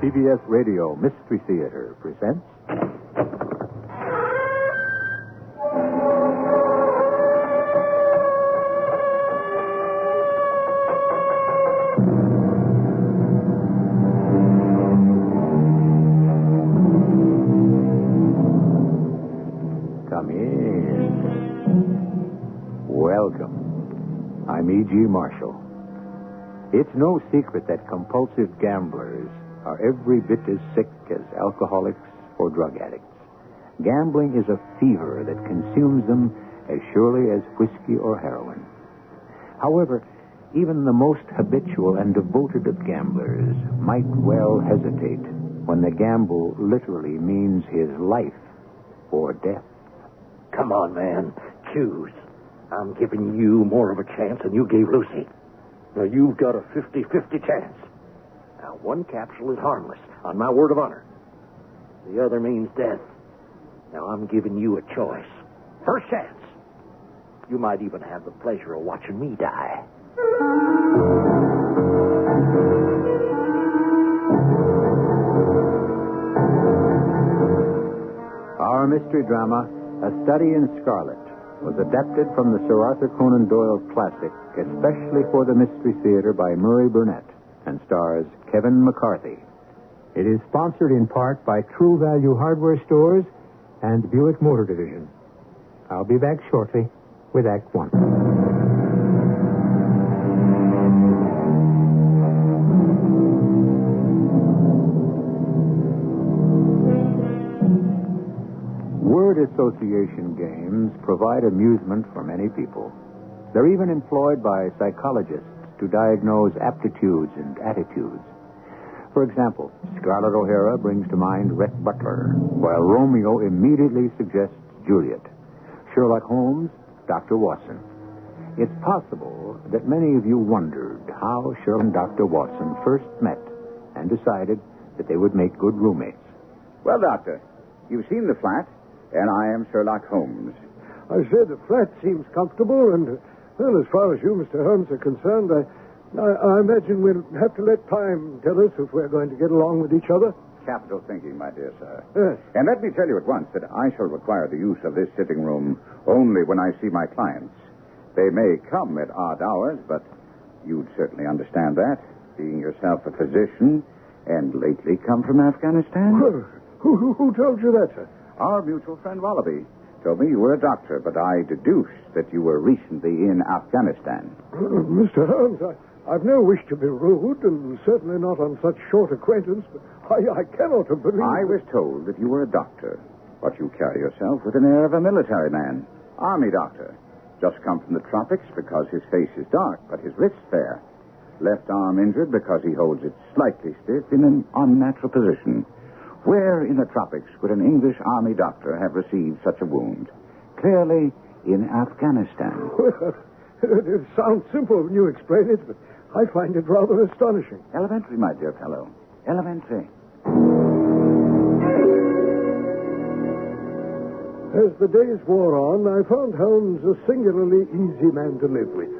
PBS Radio Mystery Theater presents... Come in. Welcome. I'm E.G. Marshall. It's no secret that compulsive gamblers are every bit as sick as alcoholics or drug addicts. Gambling is a fever that consumes them as surely as whiskey or heroin. However, even the most habitual and devoted of gamblers might well hesitate when the gamble literally means his life or death. Come on, man. Choose. I'm giving you more of a chance than you gave Lucy. Now, you've got a 50-50 chance. Now, one capsule is harmless, on my word of honor. The other means death. Now, I'm giving you a choice. First chance. You might even have the pleasure of watching me die. Our mystery drama, A Study in Scarlet, was adapted from the Sir Arthur Conan Doyle classic, especially for the Mystery Theater by Murray Burnett, and stars Kevin McCarthy. It is sponsored in part by True Value Hardware Stores and Buick Motor Division. I'll be back shortly with Act One. Word association games provide amusement for many people. They're even employed by psychologists to diagnose aptitudes and attitudes. For example, Scarlet O'Hara brings to mind Rhett Butler, while Romeo immediately suggests Juliet. Sherlock Holmes, Dr. Watson. It's possible that many of you wondered how Sherlock and Dr. Watson first met and decided that they would make good roommates. Well, Doctor, you've seen the flat, and I am Sherlock Holmes. I said the flat seems comfortable, and, well, as far as you, Mr. Holmes, are concerned, I imagine we'll have to let time tell us if we're going to get along with each other. Capital thinking, my dear sir. Yes. And let me tell you at once that I shall require the use of this sitting room only when I see my clients. They may come at odd hours, but you'd certainly understand that, being yourself a physician and lately come from Afghanistan. Who told you that, sir? Our mutual friend Wallaby told me you were a doctor, but I deduced that you were recently in Afghanistan. Mr. Holmes, I've no wish to be rude, and certainly not on such short acquaintance, but I cannot believe... I was told that you were a doctor, but you carry yourself with an air of a military man. Army doctor. Just come from the tropics because his face is dark, but his wrist's fair. Left arm injured because he holds it slightly stiff in an unnatural position. Where in the tropics could an English army doctor have received such a wound? Clearly, in Afghanistan. Well, it sounds simple when you explain it, but I find it rather astonishing. Elementary, my dear fellow. Elementary. As the days wore on, I found Holmes a singularly easy man to live with.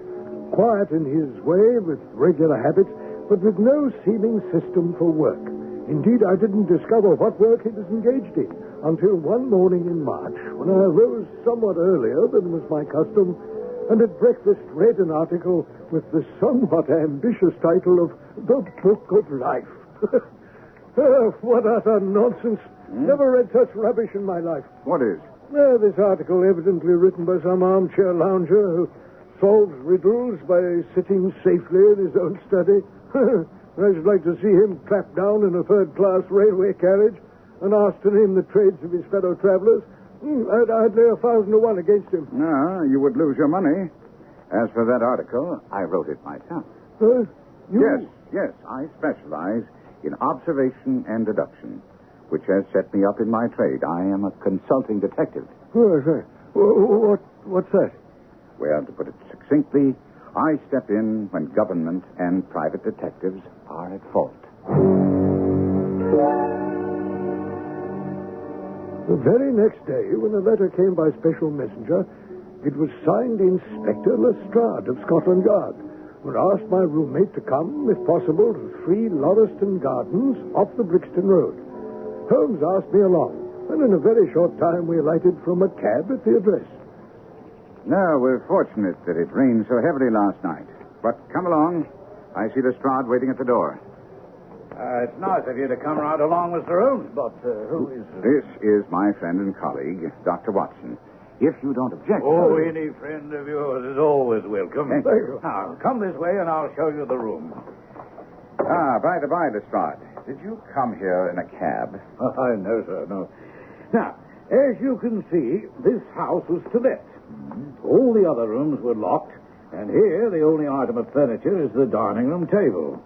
Quiet in his way, with regular habits, but with no seeming system for work. Indeed, I didn't discover what work he was engaged in until one morning in March, when I rose somewhat earlier than was my custom, and at breakfast read an article with the somewhat ambitious title of The Book of Life. What utter nonsense. Never read such rubbish in my life. What is? This article evidently written by some armchair lounger who solves riddles by sitting safely in his own study. I should like to see him clapped down in a third-class railway carriage and asked to name the trades of his fellow travelers. I'd lay 1,000 to 1 against him. No, you would lose your money. As for that article, I wrote it myself. Yes, I specialize in observation and deduction, which has set me up in my trade. I am a consulting detective. What's that? Well, to put it succinctly, I step in when government and private detectives are at fault. The very next day, when a letter came by special messenger, it was signed Inspector Lestrade of Scotland Yard, asked my roommate to come, if possible, to 3 Lauriston Gardens off the Brixton Road. Holmes asked me along, and in a very short time we alighted from a cab at the address. No, we're fortunate that it rained so heavily last night. But come along. I see Lestrade waiting at the door. It's nice of you to come right along, Mr. Holmes, but who is... This is my friend and colleague, Dr. Watson. If you don't object... Oh, any friend of yours is always welcome. Thank you. Now, come this way and I'll show you the room. By the by, Lestrade, did you come here in a cab? No, sir, no. Now, as you can see, this house was to let. All the other rooms were locked, and here the only item of furniture is the dining room table.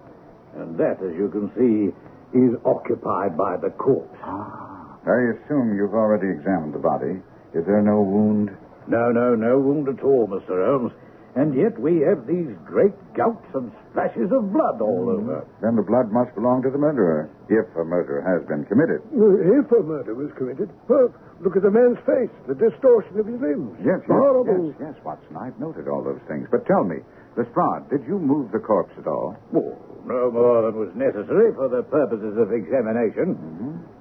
And that, as you can see, is occupied by the corpse. I assume you've already examined the body. Is there no wound? No wound at all, Mr. Holmes. And yet we have these great gouts and splashes of blood all over. Then the blood must belong to the murderer, if a murder has been committed. If a murder was committed, well, look at the man's face, the distortion of his limbs. Yes, Horrible. yes, Watson. I've noted all those things. But tell me, Lestrade, did you move the corpse at all? Oh, no more than was necessary for the purposes of examination.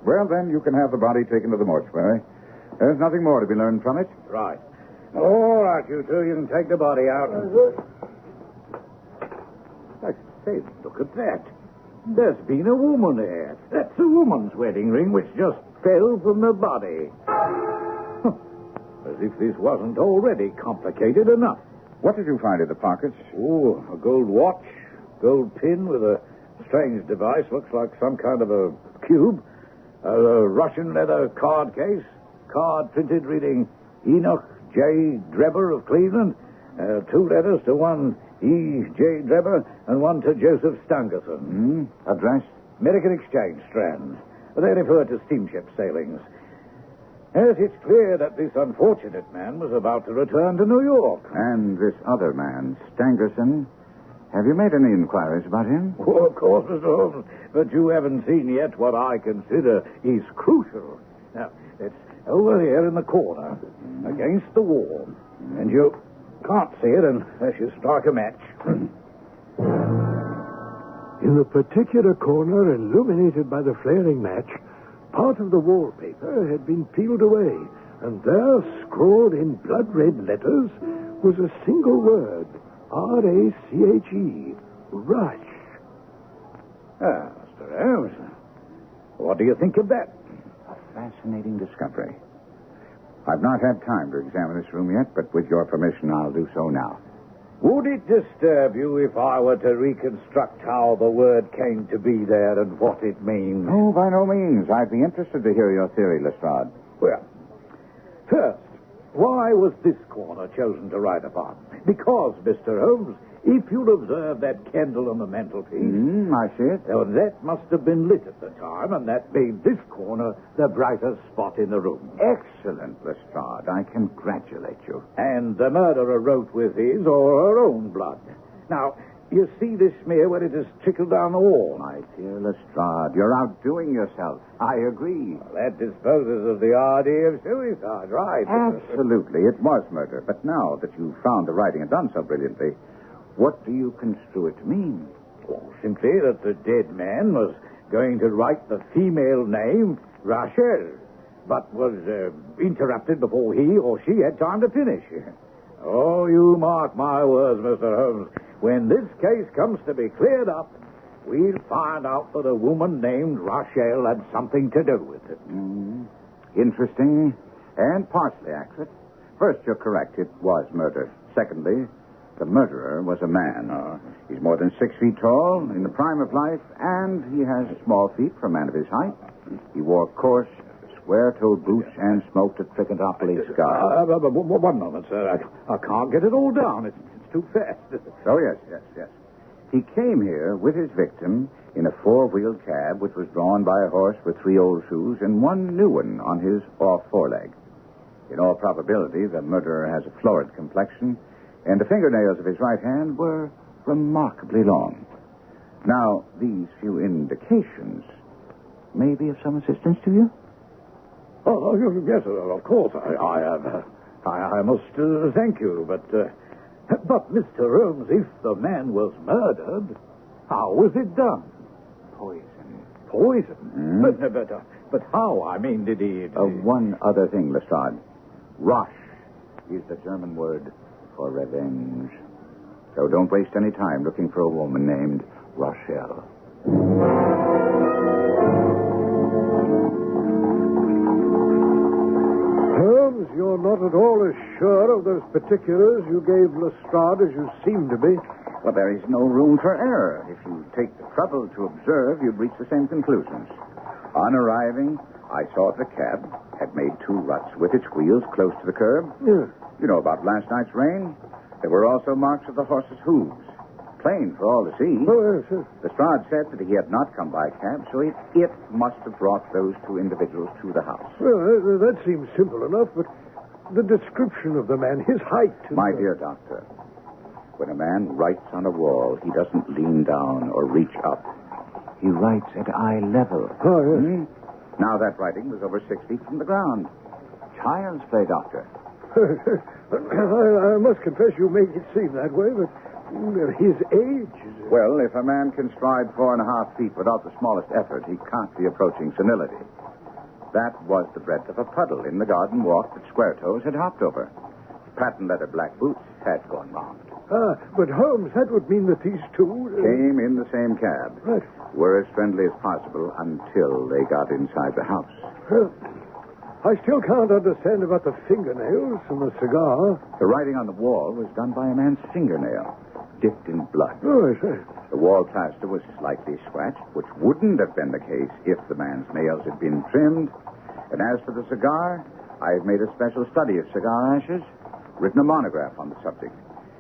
Well, then you can have the body taken to the mortuary. There's nothing more to be learned from it. Right. All right, you two, you can take the body out. I say, look at that. There's been a woman there. That's a woman's wedding ring which just fell from the body. As if this wasn't already complicated enough. What did you find in the pockets? Oh, a gold watch, gold pin with a strange device, looks like some kind of a cube, a Russian leather card case, card printed reading Enoch J. Drebber of Cleveland, 2 letters to one E. J. Drebber and one to Joseph Stangerson. Address? American Exchange, Strand. They refer to steamship sailings. Yes, it's clear that this unfortunate man was about to return to New York. And this other man, Stangerson, have you made any inquiries about him? Oh, of course, Mr. Holmes, but you haven't seen yet what I consider is crucial. Now, it's over here in the corner, against the wall. And you can't see it unless you strike a match. In the particular corner illuminated by the flaring match, part of the wallpaper had been peeled away, and there, scrawled in blood-red letters, was a single word, R-A-C-H-E, Rush. Mr. Holmes, what do you think of that? A fascinating discovery. I've not had time to examine this room yet, but with your permission, I'll do so now. Would it disturb you if I were to reconstruct how the word came to be there and what it means? Oh, by no means. I'd be interested to hear your theory, Lestrade. Well, first, why was this corner chosen to write upon? Because, Mr. Holmes, if you'll observe that candle on the mantelpiece... I see it. Now, that must have been lit at the time, and that made this corner the brightest spot in the room. Excellent, Lestrade. I congratulate you. And the murderer wrote with his or her own blood. Now, you see this smear where it has trickled down the wall? My dear Lestrade, you're outdoing yourself. I agree. Well, that disposes of the idea of suicide, right? Absolutely. It was murder. But now that you've found the writing and done so brilliantly, what do you construe it to mean? Oh, simply that the dead man was going to write the female name Rachel, but was interrupted before he or she had time to finish. Oh, you mark my words, Mr. Holmes. When this case comes to be cleared up, we'll find out that a woman named Rachel had something to do with it. Interesting and partially accurate. First, you're correct. It was murder. Secondly, the murderer was a man. He's more than 6 feet tall, in the prime of life, and he has small feet for a man of his height. He wore coarse, square-toed boots and smoked a Trichinopoly cigar. One moment, sir. I can't get it all down. It's too fast. Oh, yes. He came here with his victim in a 4-wheeled cab, which was drawn by a horse with 3 old shoes and 1 new one on his off foreleg. In all probability, the murderer has a florid complexion, and the fingernails of his right hand were remarkably long. Now, these few indications may be of some assistance to you? Oh, yes, of course. I must thank you, but But, Mr. Holmes, if the man was murdered, how was it done? Poison. Poison? But how? I mean, did he... One other thing, Lestrade. Rache is the German word for revenge. So don't waste any time looking for a woman named Rochelle. Holmes, you're not at all as sure of those particulars you gave Lestrade as you seem to be. Well, there is no room for error. If you take the trouble to observe, you'd reach the same conclusions. On arriving, I saw the cab had made 2 ruts with its wheels close to the curb. Yeah. You know about last night's rain? There were also marks of the horse's hooves. Plain for all to see. Oh, yes. Lestrade said that he had not come by cab, so it must have brought those 2 individuals to the house. Well, that seems simple enough, but the description of the man, his height... My dear doctor, when a man writes on a wall, he doesn't lean down or reach up. He writes at eye level. Oh, yes. Now that writing was over 6 feet from the ground. Child's play, doctor. I must confess you make it seem that way, but his age... Well, if a man can stride 4.5 feet without the smallest effort, he can't be approaching senility. That was the breadth of a puddle in the garden walk that Square-Toes had hopped over. Patent leather black boots had gone round. But Holmes, that would mean that these 2... Came in the same cab. Right. Were as friendly as possible until they got inside the house. Well, I still can't understand about the fingernails and the cigar. The writing on the wall was done by a man's fingernail, dipped in blood. Oh, I see. The wall plaster was slightly scratched, which wouldn't have been the case if the man's nails had been trimmed. And as for the cigar, I've made a special study of cigar ashes, written a monograph on the subject.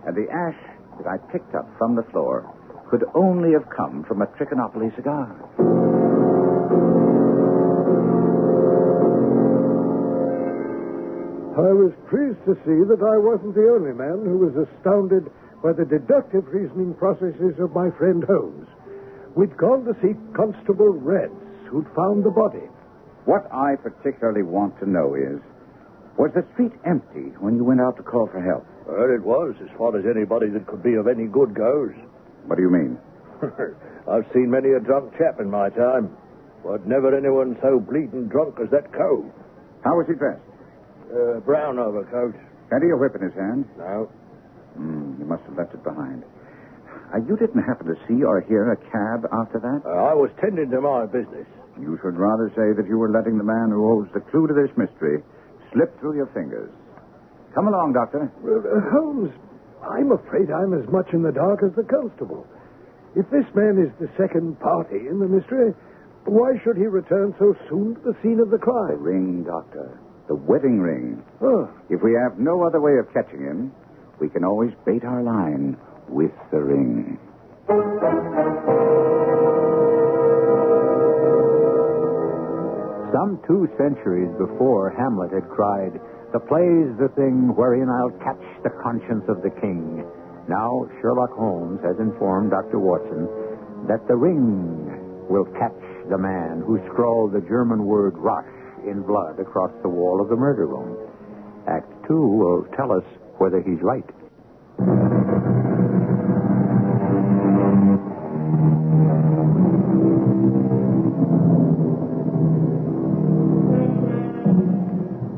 And the ash that I picked up from the floor could only have come from a Trichinopoly cigar. I was pleased to see that I wasn't the only man who was astounded by the deductive reasoning processes of my friend Holmes. We'd gone to see Constable Reds, who'd found the body. What I particularly want to know is, was the street empty when you went out to call for help? Well, it was, as far as anybody that could be of any good goes. What do you mean? I've seen many a drunk chap in my time, but never anyone so bleeding drunk as that cove. How was he dressed? Brown overcoat. Had he a whip in his hand? No. He must have left it behind. You didn't happen to see or hear a cab after that? I was tending to my business. You should rather say that you were letting the man who holds the clue to this mystery slip through your fingers. Come along, Doctor. Holmes, I'm afraid I'm as much in the dark as the constable. If this man is the second party in the mystery, why should he return so soon to the scene of the The crime? ring, Doctor. The wedding ring. Oh. If we have no other way of catching him, we can always bait our line with the ring. Some 2 centuries before, Hamlet had cried, "The play's the thing wherein I'll catch the conscience of the king." Now Sherlock Holmes has informed Dr. Watson that the ring will catch the man who scrawled the German word Rache in blood across the wall of the murder room. Act 2 will tell us whether he's right.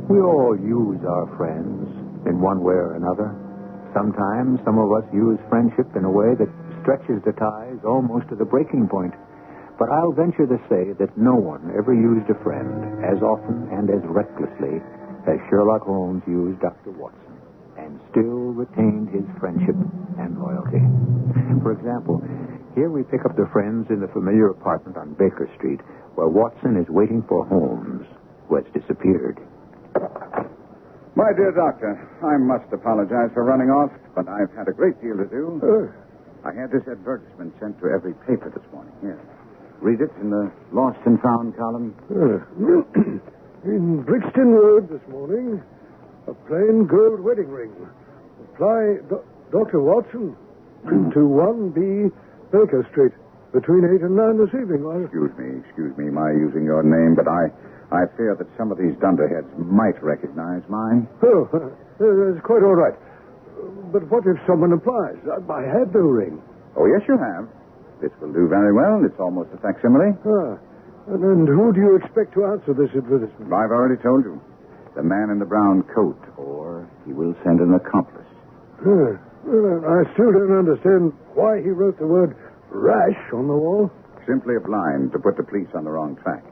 We all use our friends in one way or another. Sometimes some of us use friendship in a way that stretches the ties almost to the breaking point. But I'll venture to say that no one ever used a friend as often and as recklessly as Sherlock Holmes used Dr. Watson, and still retained his friendship and loyalty. For example, here we pick up the friends in the familiar apartment on Baker Street, where Watson is waiting for Holmes, who has disappeared. My dear doctor, I must apologize for running off, but I've had a great deal to do. I had this advertisement sent to every paper this morning. Here. Read it in the Lost and Found column. In Brixton Road this morning, a plain gold wedding ring. Apply Dr. Watson, 221B Baker Street, between 8 and 9 this evening. Excuse me, my using your name, but I fear that some of these dunderheads might recognize mine. Oh, that's quite all right. But what if someone applies? I had no ring. Oh, yes, you have. This will do very well. It's almost a facsimile. Ah. And who do you expect to answer this advertisement? I've already told you. The man in the brown coat, or he will send an accomplice. Well, I still don't understand why he wrote the word rash on the wall. Simply a blind to put the police on the wrong track.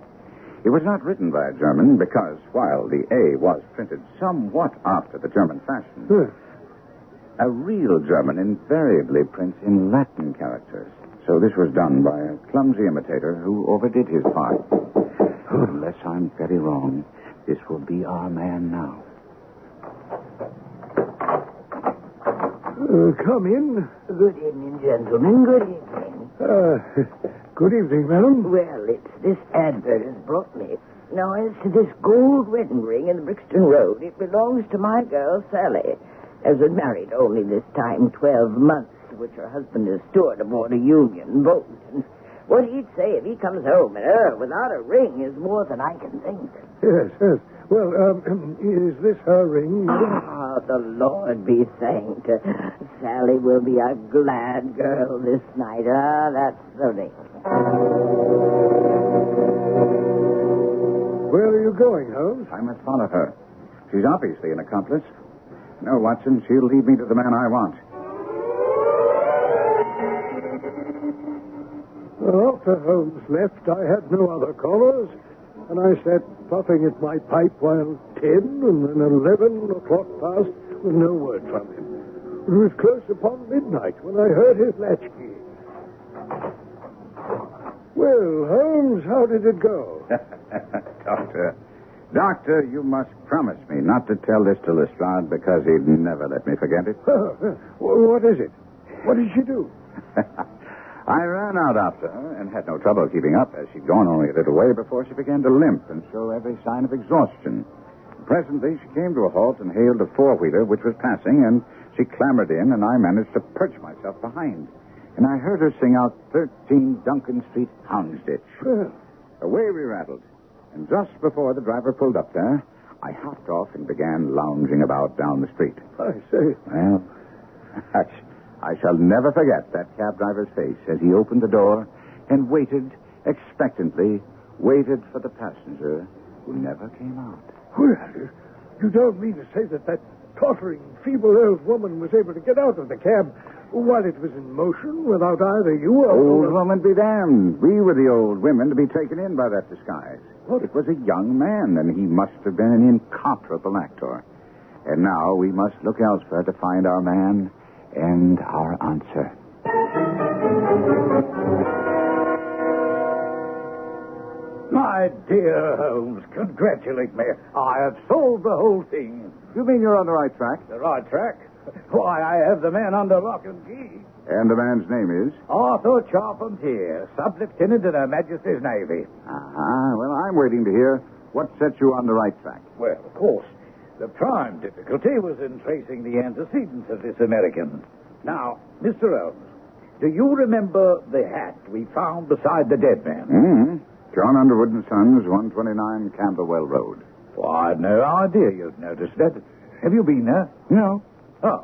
It was not written by a German because, while the A was printed somewhat after the German fashion, a real German invariably prints in Latin characters. So this was done by a clumsy imitator who overdid his part. Unless I'm very wrong, this will be our man now. Come in. Good evening, gentlemen. Good evening. Good evening, madam. Well, it's this advert has brought me. Now, as to this gold wedding ring in the Brixton Road, it belongs to my girl, Sally. Has been married only this time 12 months, to which her husband is steward aboard a Union boat. And what he'd say if he comes home and her without a ring is more than I can think. Yes. Well, is this her ring, madam? Ah, the Lord be thanked. Sally will be a glad girl this night. Ah, that's the ring. Where are you going, Holmes? I must follow her. She's obviously an accomplice. No, Watson, she'll lead me to the man I want. Well, after Holmes left, I had no other callers, and I sat puffing at my pipe while 10 and then 11 o'clock passed with no word from him. It was close upon midnight when I heard his latchkey. Well, Holmes, how did it go? Doctor, you must promise me not to tell this to Lestrade because he'd never let me forget it. What is it? What did she do? I ran out after her and had no trouble keeping up, as she'd gone only a little way before she began to limp and show every sign of exhaustion. Presently, she came to a halt and hailed a four-wheeler which was passing, and she clambered in, and I managed to perch myself behind. And I heard her sing out 13 Duncan Street, Houndsditch. Away we rattled. And just before the driver pulled up there, I hopped off and began lounging about down the street. I say. Well, I shall never forget that cab driver's face as he opened the door and waited expectantly, waited for the passenger who never came out. Well, you don't mean to say that tottering, feeble old woman was able to get out of the cab while it was in motion without either you or... Old woman be damned. We were the old women to be taken in by that disguise. What? It was a young man, and he must have been an incomparable actor. And now we must look elsewhere to find our man and our answer. My dear Holmes, congratulate me. I have solved the whole thing. You mean you're on the right track? The right track? Why, I have the man under lock and key. And the man's name is? Arthur Charpentier, sub-lieutenant in Her Majesty's Navy. Well, I'm waiting to hear what sets you on the right track. Well, of course, the prime difficulty was in tracing the antecedents of this American. Now, Mr. Holmes, do you remember the hat we found beside the dead man? Mm-hmm. John Underwood & Sons, 129 Camberwell Road. Well, I had no idea you'd noticed that. Have you been there? No. Oh.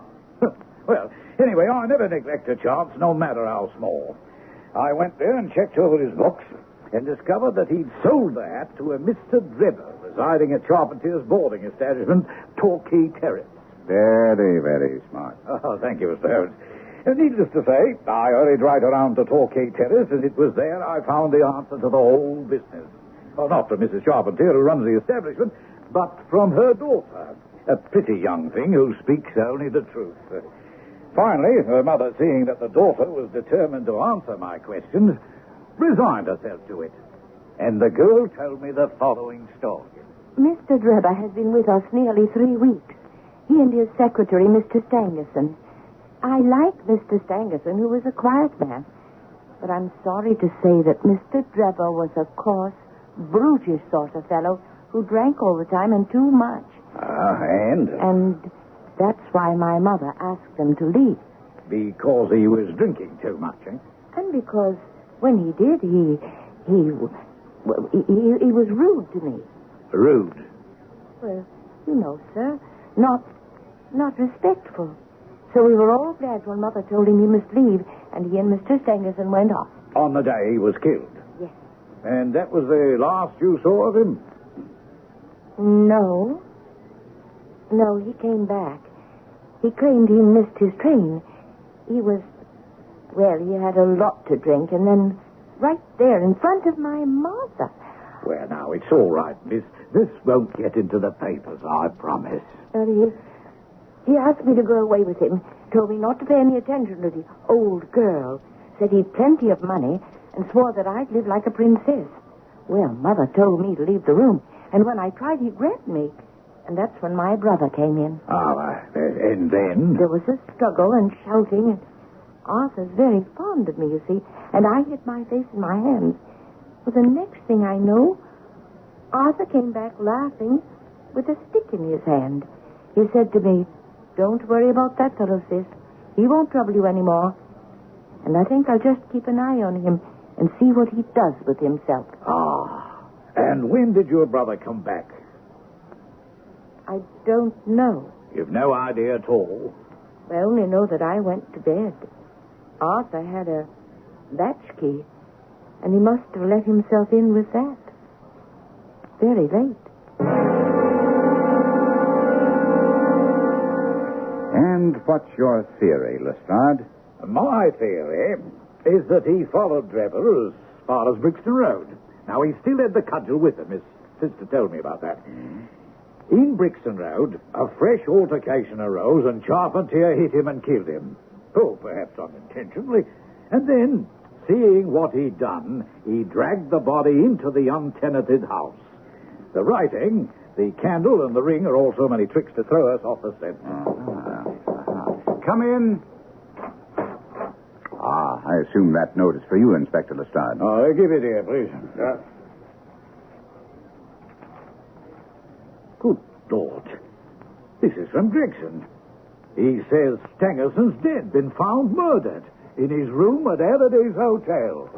Well, anyway, I never neglect a chance, no matter how small. I went there and checked over his books and discovered that he'd sold the hat to a Mr. Drebber residing at Charpentier's boarding establishment, Torquay Terrace. Very, very smart. Oh, thank you, Mr. Holmes. Needless to say, I hurried right around to Torquay Terrace, and it was there I found the answer to the whole business. Well, not from Mrs. Charpentier, who runs the establishment, but from her daughter, a pretty young thing who speaks only the truth. Finally, her mother, seeing that the daughter was determined to answer my questions, resigned herself to it. And the girl told me the following story. Mr. Drebber has been with us nearly 3 weeks. He and his secretary, Mr. Stangerson. I like Mr. Stangerson, who was a quiet man. But I'm sorry to say that Mr. Drebber was a coarse, brutish sort of fellow who drank all the time and too much. And? And that's why my mother asked them to leave. Because he was drinking too much, eh? And because when he did, he was rude to me. Rude? Well, you know, sir, not respectful. So we were all glad when Mother told him he must leave, and he and Mr. Stangerson went off. On the day he was killed? Yes. And that was the last you saw of him? No. No, he came back. He claimed he missed his train. He had a lot to drink, and then right there in front of my mother. Well, now, it's all right, miss. This won't get into the papers, I promise. He asked me to go away with him, told me not to pay any attention to the old girl, said he'd plenty of money, and swore that I'd live like a princess. Well, Mother told me to leave the room, and when I tried, he grabbed me. And that's when my brother came in. And then? There was a struggle and shouting, and Arthur's very fond of me, you see, and I hid my face in my hands. Well, the next thing I know, Arthur came back laughing with a stick in his hand. He said to me, "Don't worry about that fellow, sis. He won't trouble you anymore." And I think I'll just keep an eye on him and see what he does with himself. And when did your brother come back? I don't know. You've no idea at all? I only know that I went to bed. Arthur had a latchkey, and he must have let himself in with that. Very late. And what's your theory, Lestrade? My theory is that he followed Drebber as far as Brixton Road. Now, he still had the cudgel with him. His sister told me about that. In Brixton Road, a fresh altercation arose and Charpentier hit him and killed him. Oh, perhaps unintentionally. And then, seeing what he'd done, he dragged the body into the untenanted house. The writing, the candle, and the ring are all so many tricks to throw us off the scent. Come in. I assume that note is for you, Inspector Lestrade. Give it here, please. Good Lord. This is from Gregson. He says Stangerson's dead, been found murdered in his room at Halliday's Hotel.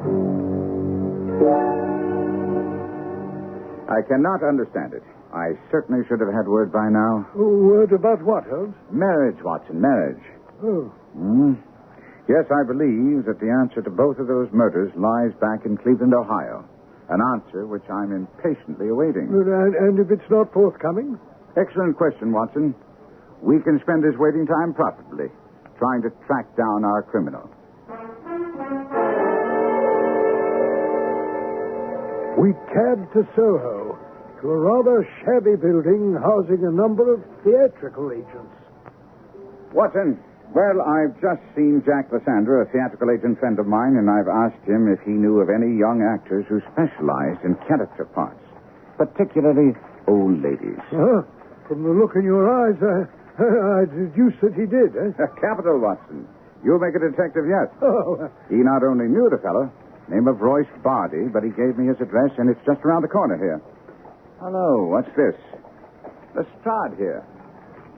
I cannot understand it. I certainly should have had word by now. Word about what, Holmes? Marriage, Watson, marriage. Oh. Yes, I believe that the answer to both of those murders lies back in Cleveland, Ohio. An answer which I'm impatiently awaiting. And if it's not forthcoming? Excellent question, Watson. We can spend this waiting time profitably, trying to track down our criminal. We cabbed to Soho, to a rather shabby building housing a number of theatrical agents. Watson, well, I've just seen Jack Lysander, a theatrical agent friend of mine, and I've asked him if he knew of any young actors who specialized in character parts, particularly old ladies. From the look in your eyes, I deduced that he did, eh? Capital, Watson. You'll make a detective yet. Oh. He not only knew the fellow, name of Royce Bardi, but he gave me his address, and it's just around the corner here. Hello, what's this? Lestrade here.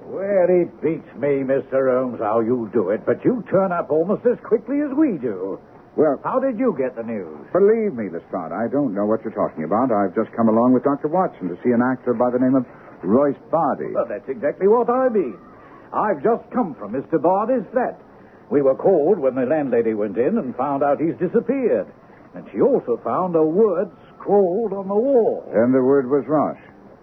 Well, it beats me, Mr. Holmes, how you do it, but you turn up almost as quickly as we do. Well, how did you get the news? Believe me, Lestrade, I don't know what you're talking about. I've just come along with Dr. Watson to see an actor by the name of Royce Bardi. Well, that's exactly what I mean. I've just come from Mr. Bardi's flat. We were called when the landlady went in and found out he's disappeared. And she also found a word scrawled on the wall. And the word was Roche.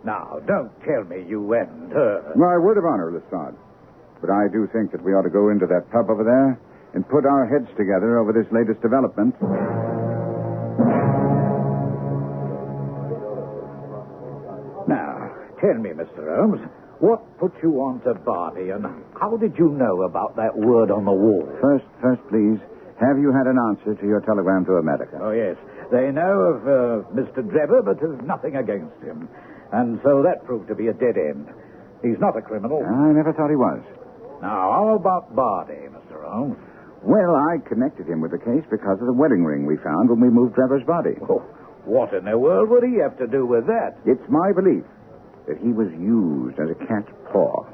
Now, don't tell me you and her. My word of honor, Lestrade. But I do think that we ought to go into that pub over there and put our heads together over this latest development. Now, tell me, Mr. Holmes, what put you on to Bardi, and how did you know about that word on the wall? First, please, have you had an answer to your telegram to America? Oh, yes. They know of Mr. Drebber, but there's nothing against him. And so that proved to be a dead end. He's not a criminal. I never thought he was. Now, how about Bardi, Mr. Holmes? Well, I connected him with the case because of the wedding ring we found when we moved Drebber's body. Oh, what in the world would he have to do with that? It's my belief that he was used as a cat's paw,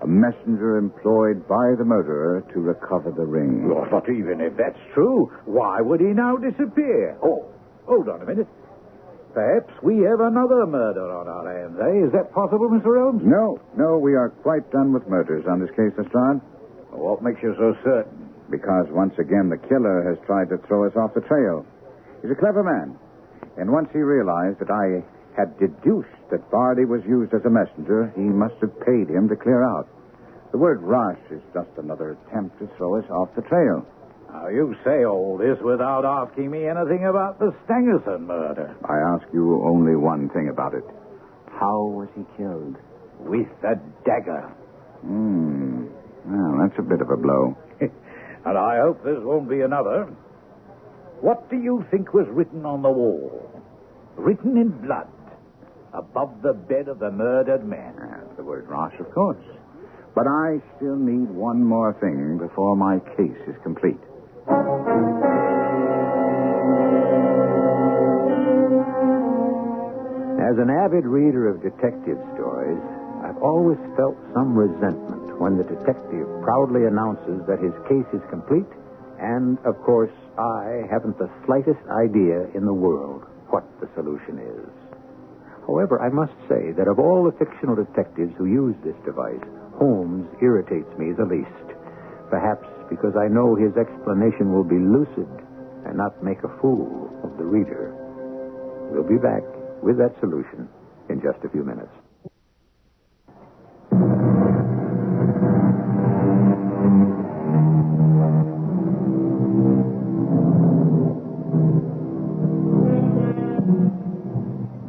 a messenger employed by the murderer to recover the ring. Oh, but even if that's true, why would he now disappear? Oh, hold on a minute. Perhaps we have another murder on our hands, eh? Is that possible, Mr. Holmes? No, we are quite done with murders on this case, Lestrade. What makes you so certain? Because once again the killer has tried to throw us off the trail. He's a clever man. And once he realized that I had deduced that Bardi was used as a messenger, he must have paid him to clear out. The word rush is just another attempt to throw us off the trail. Now, you say all this without asking me anything about the Stangerson murder. I ask you only one thing about it. How was he killed? With a dagger. Well, that's a bit of a blow. And I hope this won't be another. What do you think was written on the wall? Written in blood, above the bed of the murdered man. The word Rosh, of course. But I still need one more thing before my case is complete. As an avid reader of detective stories, I've always felt some resentment when the detective proudly announces that his case is complete, and, of course, I haven't the slightest idea in the world what the solution is. However, I must say that of all the fictional detectives who use this device, Holmes irritates me the least. Perhaps because I know his explanation will be lucid and not make a fool of the reader. We'll be back with that solution in just a few minutes.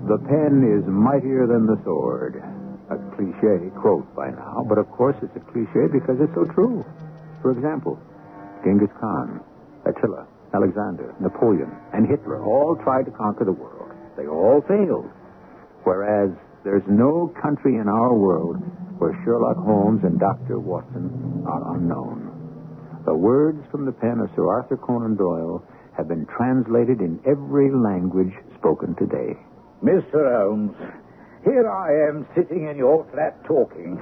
The pen is mightier than the sword. A cliche quote by now, but of course it's a cliche because it's so true. For example, Genghis Khan, Attila, Alexander, Napoleon, and Hitler all tried to conquer the world. They all failed. Whereas there's no country in our world where Sherlock Holmes and Dr. Watson are unknown. The words from the pen of Sir Arthur Conan Doyle have been translated in every language spoken today. Mr. Holmes, here I am sitting in your flat talking,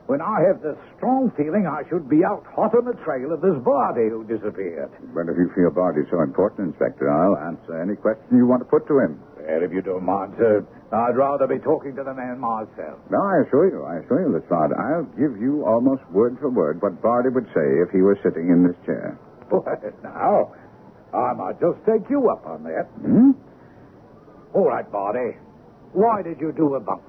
when I have the strong feeling I should be out hot on the trail of this Bardi who disappeared. But if you feel Bardi's so important, Inspector, I'll answer any question you want to put to him. Well, if you don't mind, sir, I'd rather be talking to the man myself. No, I assure you, Lestrade, I'll give you almost word for word what Bardi would say if he were sitting in this chair. Well, now, I might just take you up on that. All right, Bardi. Why did you do a bunk?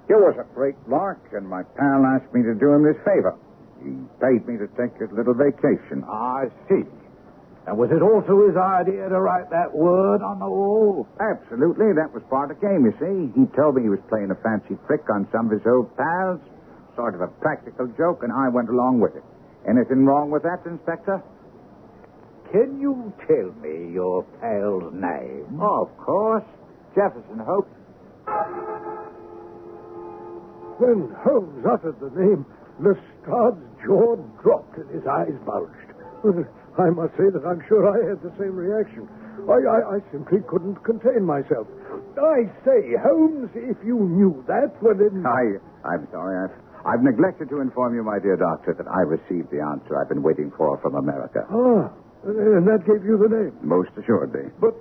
It was a great lark, and my pal asked me to do him this favor. He paid me to take a little vacation. I see. And was it also his idea to write that word on the wall? Absolutely. That was part of the game, you see. He told me he was playing a fancy trick on some of his old pals. Sort of a practical joke, and I went along with it. Anything wrong with that, Inspector? Can you tell me your pal's name? Oh, of course. Jefferson Hope. When Holmes uttered the name, Lestrade's jaw dropped and his eyes bulged. I must say that I'm sure I had the same reaction. I simply couldn't contain myself. I say, Holmes, if you knew that, well then... I'm sorry. I've neglected to inform you, my dear doctor, that I received the answer I've been waiting for from America. Ah, and that gave you the name? Most assuredly. But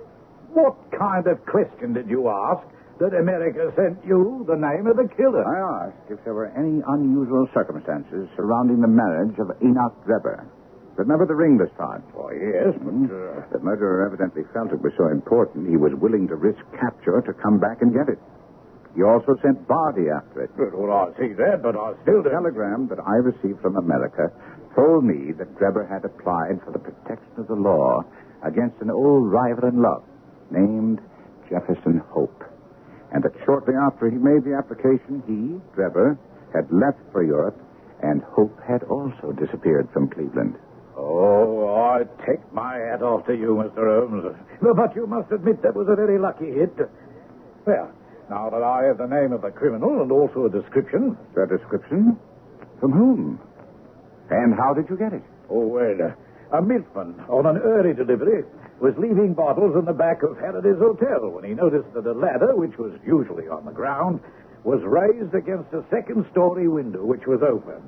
what kind of question did you ask that America sent you the name of the killer? I asked if there were any unusual circumstances surrounding the marriage of Enoch Drebber. Remember the ring this time? Oh, yes, but... The murderer evidently felt it was so important he was willing to risk capture to come back and get it. He also sent Bardi after it. Well, I see that, but I still The don't... telegram that I received from America told me that Drebber had applied for the protection of the law against an old rival in love named Jefferson Hope. And that shortly after he made the application, he, Drebber, had left for Europe, and Hope had also disappeared from Cleveland. Oh, I take my hat off to you, Mr. Holmes. But you must admit that was a very lucky hit. Well, now that I have the name of the criminal and also a description... A description? From whom? And how did you get it? Oh, well, a milkman on an early delivery was leaving bottles in the back of Faraday's hotel when he noticed that a ladder, which was usually on the ground, was raised against a second-story window which was open.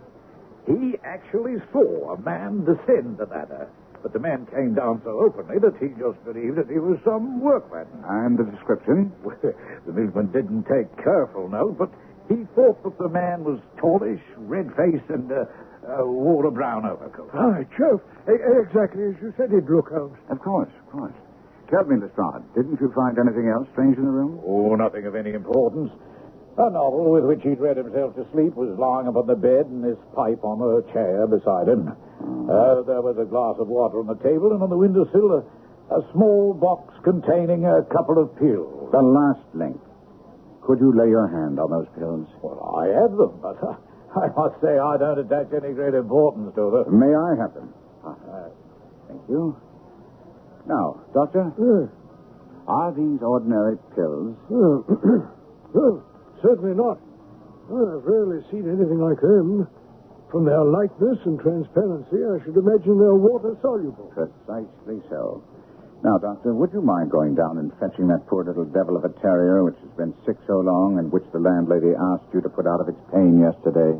He actually saw a man descend the ladder, but the man came down so openly that he just believed that he was some workman. And the description? Well, the milkman didn't take careful note, but he thought that the man was tallish, red-faced, and wore a brown overcoat. Right, Sheriff. Exactly as you said he'd look, Holmes. Of course. Tell me, Lestrade, didn't you find anything else strange in the room? Oh, nothing of any importance. A novel with which he'd read himself to sleep was lying upon the bed and his pipe on a chair beside him. There was a glass of water on the table, and on the windowsill a small box containing a couple of pills. The last link. Could you lay your hand on those pills? Well, I have them, but I must say I don't attach any great importance to them. May I have them? Thank you. Now, Doctor, are these ordinary pills? Well, certainly not. I've rarely seen anything like them. From their lightness and transparency, I should imagine they're water-soluble. Precisely so. Now, Doctor, would you mind going down and fetching that poor little devil of a terrier which has been sick so long and which the landlady asked you to put out of its pain yesterday?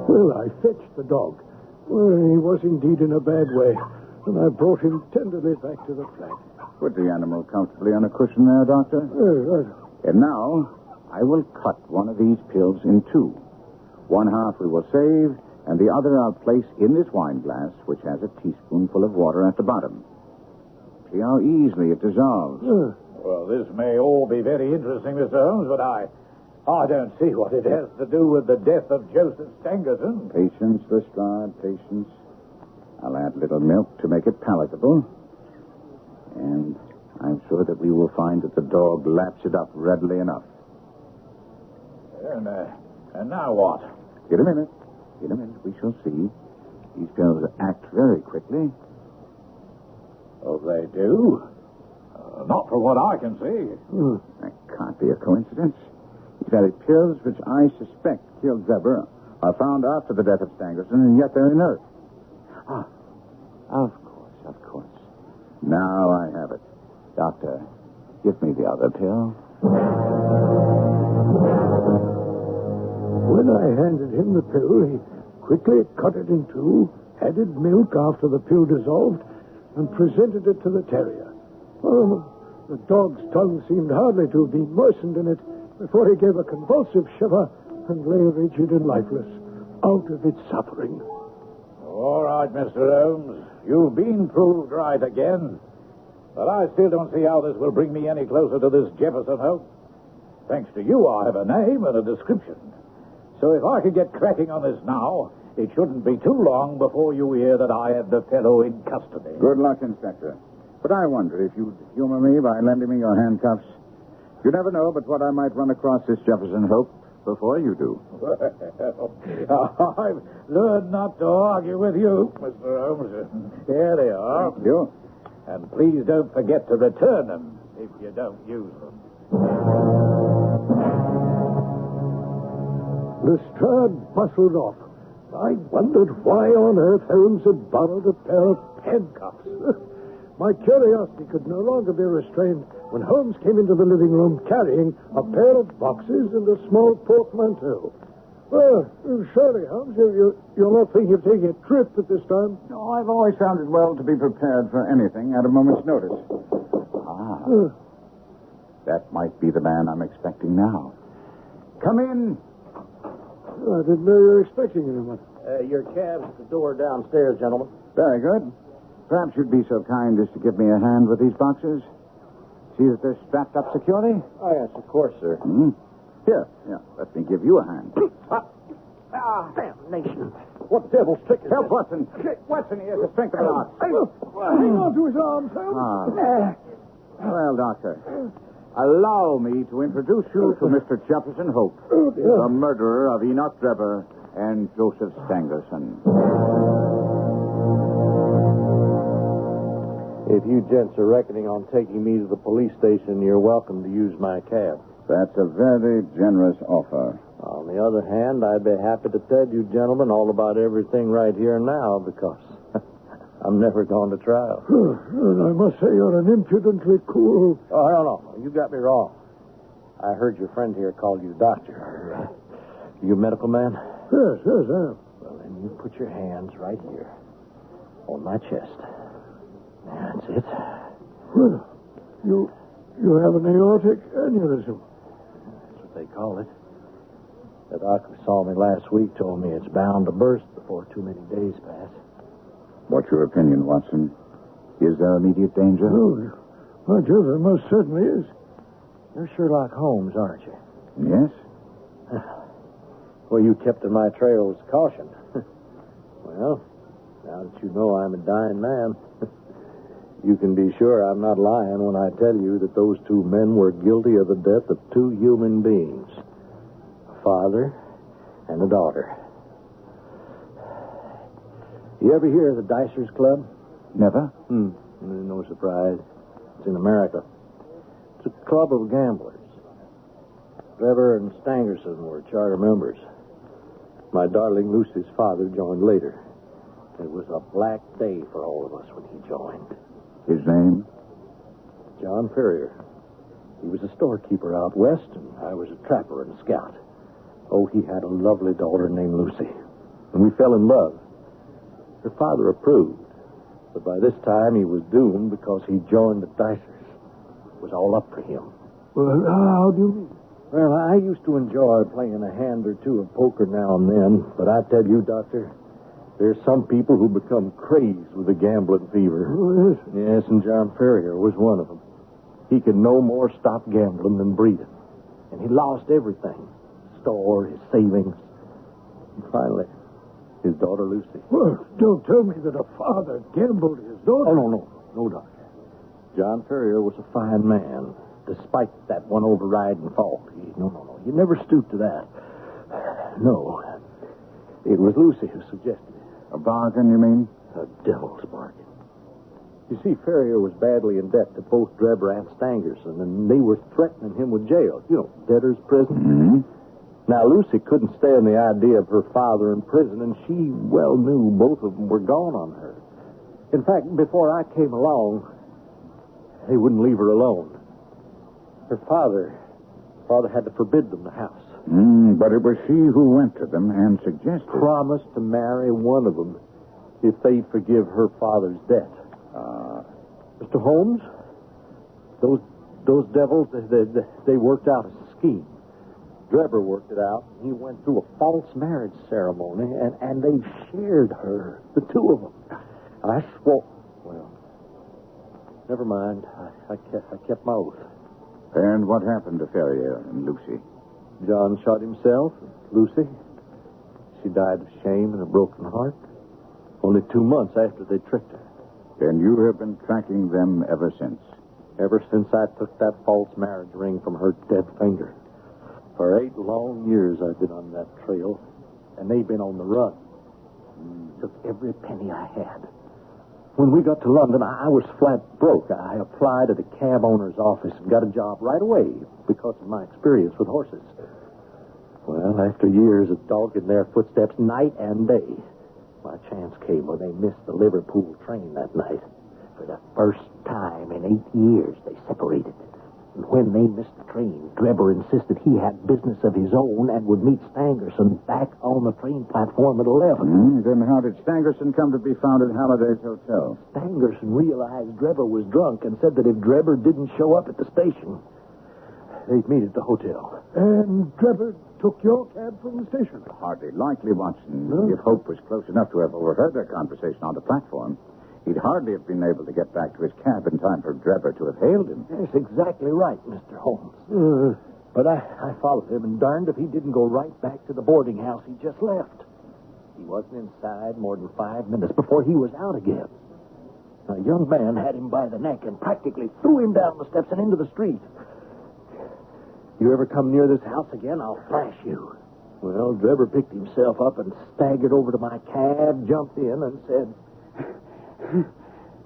Well, I fetched the dog. Well, he was indeed in a bad way, and I brought him tenderly back to the flat. Put the animal comfortably on a cushion there, Doctor. Right. And now, I will cut one of these pills in two. One half we will save, and the other I'll place in this wine glass, which has a teaspoonful of water at the bottom. See how easily it dissolves. Well, this may all be very interesting, Mr. Holmes, but I don't see what it has to do with the death of Joseph Stangerson. Patience, Lestrade, patience. I'll add a little milk to make it palatable. And I'm sure that we will find that the dog laps it up readily enough. And now what? In a minute, we shall see. These pills act very quickly. Oh, they do? Not from what I can see. That can't be a coincidence. These very pills which I suspect killed Zebra are found after the death of Stangerson, and yet they're inert. Of course. Now I have it. Doctor, give me the other pill. When I handed him the pill, he quickly cut it in two, added milk after the pill dissolved, and presented it to the terrier. Oh, the dog's tongue seemed hardly to have been moistened in it before he gave a convulsive shiver and lay rigid and lifeless, out of its suffering. All right, Mr. Holmes. You've been proved right again. But I still don't see how this will bring me any closer to this Jefferson Hope. Thanks to you, I have a name and a description. So if I could get cracking on this now, it shouldn't be too long before you hear that I have the fellow in custody. Good luck, Inspector. But I wonder if you'd humor me by lending me your handcuffs. You never know but what I might run across this Jefferson Hope before you do. Well, I've learned not to argue with you, Mr. Holmes. Here they are. Thank you. And please don't forget to return them if you don't use them. Lestrade bustled off. I wondered why on earth Holmes had borrowed a pair of handcuffs. My curiosity could no longer be restrained when Holmes came into the living room carrying a pair of boxes and a small portmanteau. Well, surely, Holmes, you're not thinking of taking a trip at this time? No, I've always found it well to be prepared for anything at a moment's notice. That might be the man I'm expecting now. Come in. I didn't know you were expecting anyone. Your cab's at the door downstairs, gentlemen. Very good. Perhaps you'd be so kind as to give me a hand with these boxes. See that they're strapped up securely? Oh, yes, of course, sir. Here, let me give you a hand. Damnation. What devil's trick is Help, this? Watson. Watson, he has the strength of an ox. Hang on to his arms, Holmes. Well, Doctor, allow me to introduce you to Mr. Jefferson Hope, the murderer of Enoch Drebber and Joseph Stangerson. If you gents are reckoning on taking me to the police station, you're welcome to use my cab. That's a very generous offer. On the other hand, I'd be happy to tell you gentlemen all about everything right here and now, because I'm never going to trial. And I must say you're an impudently cool... Oh, no. You got me wrong. I heard your friend here called you doctor. You a medical man? Yes, I am. Well, then you put your hands right here on my chest. That's it. Well, you have an aortic aneurysm. That's what they call it. The doc who saw me last week told me it's bound to burst before too many days pass. What's your opinion, Watson? Is there immediate danger? Oh, well, Joe, there most certainly is. You're Sherlock Holmes, aren't you? Yes? Well, you kept to my trail with caution. Well, now that you know I'm a dying man, you can be sure I'm not lying when I tell you that those two men were guilty of the death of two human beings. A father and a daughter. You ever hear of the Dicers Club? Never? No surprise. It's in America. It's a club of gamblers. Trevor and Stangerson were charter members. My darling Lucy's father joined later. It was a black day for all of us when he joined. His name? John Ferrier. He was a storekeeper out west, and I was a trapper and a scout. Oh, he had a lovely daughter named Lucy, and we fell in love. Her father approved, but by this time he was doomed because he joined the Dicers. It was all up for him. Well, how do you mean? Well, I used to enjoy playing a hand or two of poker now and then, but I tell you, Doctor, there's some people who become crazed with the gambling fever. Oh, yes. Yes, and John Ferrier was one of them. He could no more stop gambling than breathing. And he lost everything. His store, his savings. And finally, his daughter Lucy. Well, don't tell me that a father gambled his daughter. Oh, no, Doctor. John Ferrier was a fine man, despite that one overriding fault. No. He never stooped to that. No. It was Lucy who suggested it. A bargain, you mean? A devil's bargain. You see, Ferrier was badly in debt to both Drebber and Stangerson, and they were threatening him with jail. Debtor's prison. Mm-hmm. Now, Lucy couldn't stand the idea of her father in prison, and she well knew both of them were gone on her. In fact, before I came along, they wouldn't leave her alone. Her father had to forbid them the house. But it was she who went to them and suggested... Promised to marry one of them if they'd forgive her father's debt. Mr. Holmes, those devils, they worked out a scheme. Drebber worked it out. He went through a false marriage ceremony, and they shared her, the two of them. I swore... Well, never mind. I kept my oath. And what happened to Ferrier and Lucy? John shot himself. Lucy, she died of shame and a broken heart. Only 2 months after they tricked her. Then you have been tracking them ever since? Ever since I took that false marriage ring from her dead finger. For 8 long years I've been on that trail, and they've been on the run. Took every penny I had. When we got to London, I was flat broke. I applied at a cab owner's office and got a job right away because of my experience with horses. Well, after years of dogging their footsteps night and day, my chance came when they missed the Liverpool train that night. For the first time in 8 years, they separated. And when they missed the train, Drebber insisted he had business of his own and would meet Stangerson back on the train platform at 11. Then how did Stangerson come to be found at Halliday's Hotel? Stangerson realized Drebber was drunk and said that if Drebber didn't show up at the station, they'd meet at the hotel. And Drebber took your cab from the station? Hardly likely, Watson. If Hope was close enough to have overheard their conversation on the platform, he'd hardly have been able to get back to his cab in time for Drebber to have hailed him. That's exactly right, Mr. Holmes. But I followed him, and darned if he didn't go right back to the boarding house he just left. He wasn't inside more than 5 minutes before he was out again. A young man had him by the neck and practically threw him down the steps and into the street. You ever come near this house again, I'll flash you. Well, Drebber picked himself up and staggered over to my cab, jumped in, and said...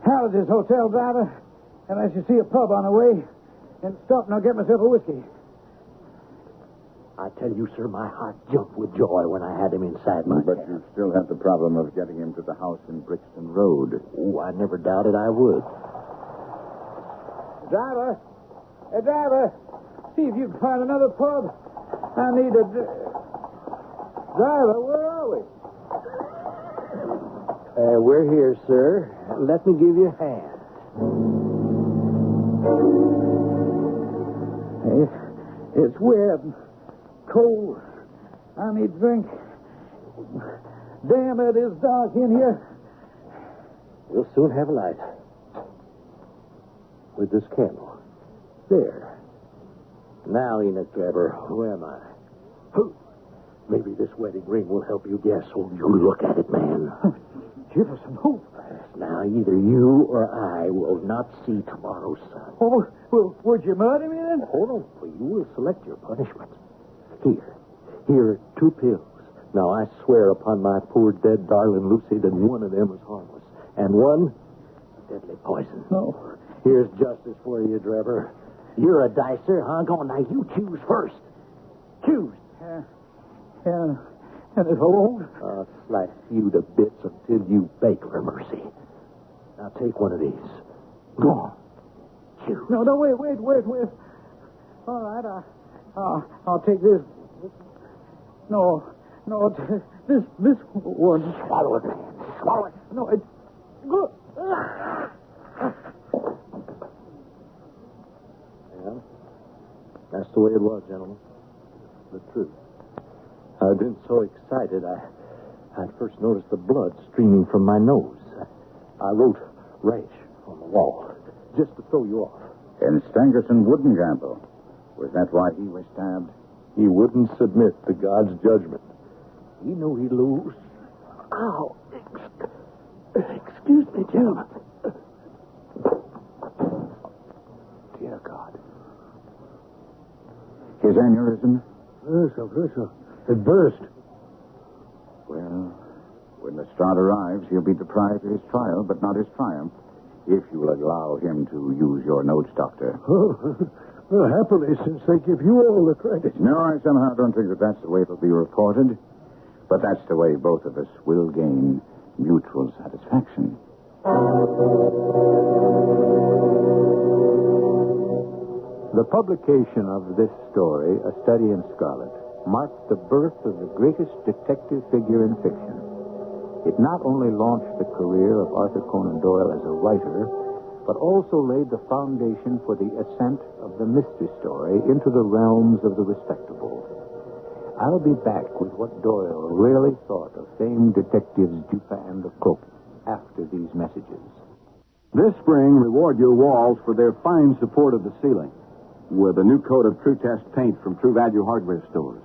Halliday's hotel, driver. And I should see a pub on the way. And stop and I'll get myself a whiskey. I tell you, sir, my heart jumped with joy when I had him inside my But cab. you still have the problem of getting him to the house in Brixton Road. Oh, I never doubted I would. Driver. Hey, driver. See if you can find another pub. I need a... Driver, where are we? We're here, sir. Let me give you a hand. It's wet, cold, I need drink. Damn, it is dark in here. We'll soon have light. With this candle. There. Now, Enoch Grabber, where am I? Huh. Maybe this wedding ring will help you guess. Oh, you look at it, man. Give us some hope. Now, either you or I will not see tomorrow's sun. Oh, well, would you murder me then? Hold on, for you will select your punishment. Here are 2 pills. Now, I swear upon my poor dead darling Lucy that one of them is harmless. And one, deadly poison. No. Here's justice for you, Drebber. You're a dicer, huh? Go on, now you choose first. Choose. And if I won't? I'll slice you to bits until you beg for mercy. Now take one of these. Go on. Choose. No, wait. All right, I'll take this. No, this one. Swallow it, man. Swallow it. No, it's good. Yeah, that's the way it was, gentlemen. The truth. I've been so excited, I'd first noticed the blood streaming from my nose. I wrote rash on the wall, just to throw you off. And Stangerson wouldn't gamble. Was that why he was stabbed? He wouldn't submit to God's judgment. He knew he'd lose. Ow. Excuse me, gentlemen. Dear God. His aneurysm? Professor. It burst. Well, when Lestrade arrives, he'll be deprived of his trial, but not his triumph, if you will allow him to use your notes, Doctor. Well, happily, since they give you all the credit. No, I somehow don't think that that's the way it'll be reported. But that's the way both of us will gain mutual satisfaction. The publication of this story, A Study in Scarlet, marked the birth of the greatest detective figure in fiction. It not only launched the career of Arthur Conan Doyle as a writer, but also laid the foundation for the ascent of the mystery story into the realms of the respectable. I'll be back with what Doyle really thought of famed detectives Dupin and Lecoq after these messages. This spring, reward your walls for their fine support of the ceiling with a new coat of True Test paint from True Value Hardware Stores.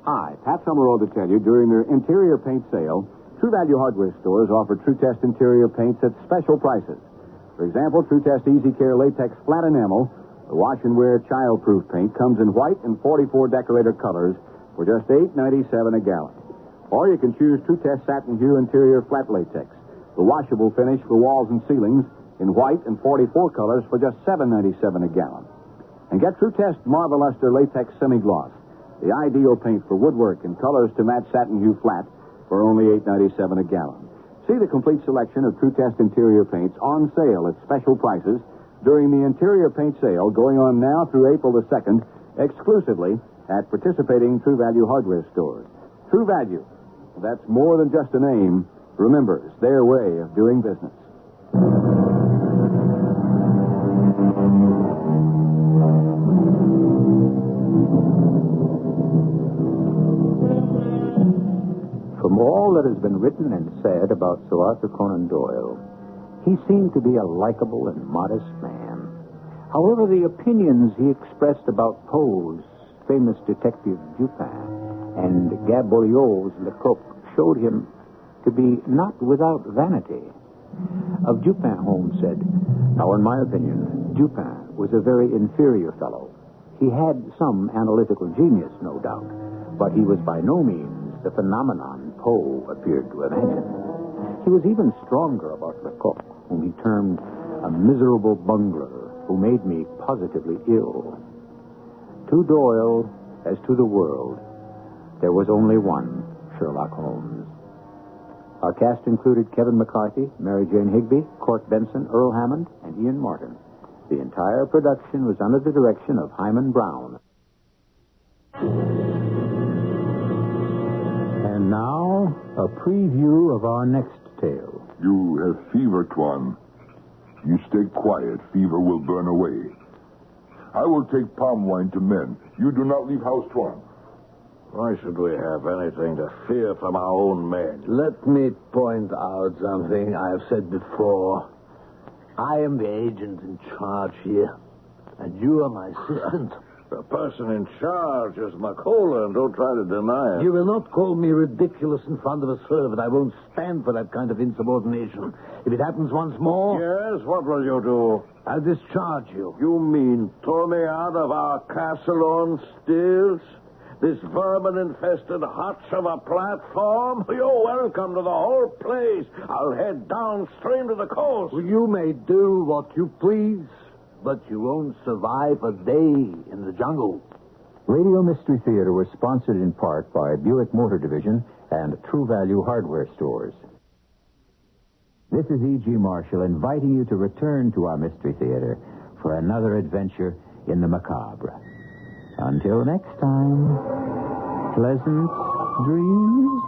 Hi, Pat Summerall to tell you, during their interior paint sale, True Value Hardware Stores offer True Test interior paints at special prices. For example, True Test Easy Care Latex Flat Enamel, the wash and wear child-proof paint, comes in white and 44 decorator colors for just $8.97 a gallon. Or you can choose True Test Satin Hue Interior Flat Latex, the washable finish for walls and ceilings in white and 44 colors for just $7.97 a gallon. And get True Test Marble Luster Latex Semi-Gloss, the ideal paint for woodwork in colors to match Satin Hue Flat for only $8.97 a gallon. See the complete selection of True Test interior paints on sale at special prices during the interior paint sale going on now through April the 2nd, exclusively at participating True Value Hardware Stores. True Value, that's more than just a name. Remember, it's their way of doing business. From all that has been written and said about Sir Arthur Conan Doyle, he seemed to be a likable and modest man. However, the opinions he expressed about Poe's famous detective Dupin and Gaboriau's Lecoq showed him to be not without vanity. Of Dupin, Holmes said, "Now, in my opinion, Dupin was a very inferior fellow. He had some analytical genius, no doubt, but he was by no means the phenomenon Poe appeared to imagine. He was even stronger about Lecoq, whom he termed a miserable bungler who made me positively ill. To Doyle, as to the world, there was only one Sherlock Holmes." Our cast included Kevin McCarthy, Mary Jane Higby, Court Benson, Earl Hammond, and Ian Martin. The entire production was under the direction of Hyman Brown. And now, a preview of our next tale. You have fever, Tuan. You stay quiet. Fever will burn away. I will take palm wine to men. You do not leave house, Tuan. Why should we have anything to fear from our own men? Let me point out something I have said before. I am the agent in charge here, and you are my assistant. The person in charge is McCullen. Don't try to deny it. You will not call me ridiculous in front of a servant. I won't stand for that kind of insubordination. If it happens once more... Yes, what will you do? I'll discharge you. You mean throw me out of our castle on stilts? This vermin-infested hutch of a platform? You're welcome to the whole place. I'll head downstream to the coast. Well, you may do what you please, but you won't survive a day in the jungle. Radio Mystery Theater was sponsored in part by Buick Motor Division and True Value Hardware Stores. This is E.G. Marshall inviting you to return to our Mystery Theater for another adventure in the macabre. Until next time, pleasant dreams.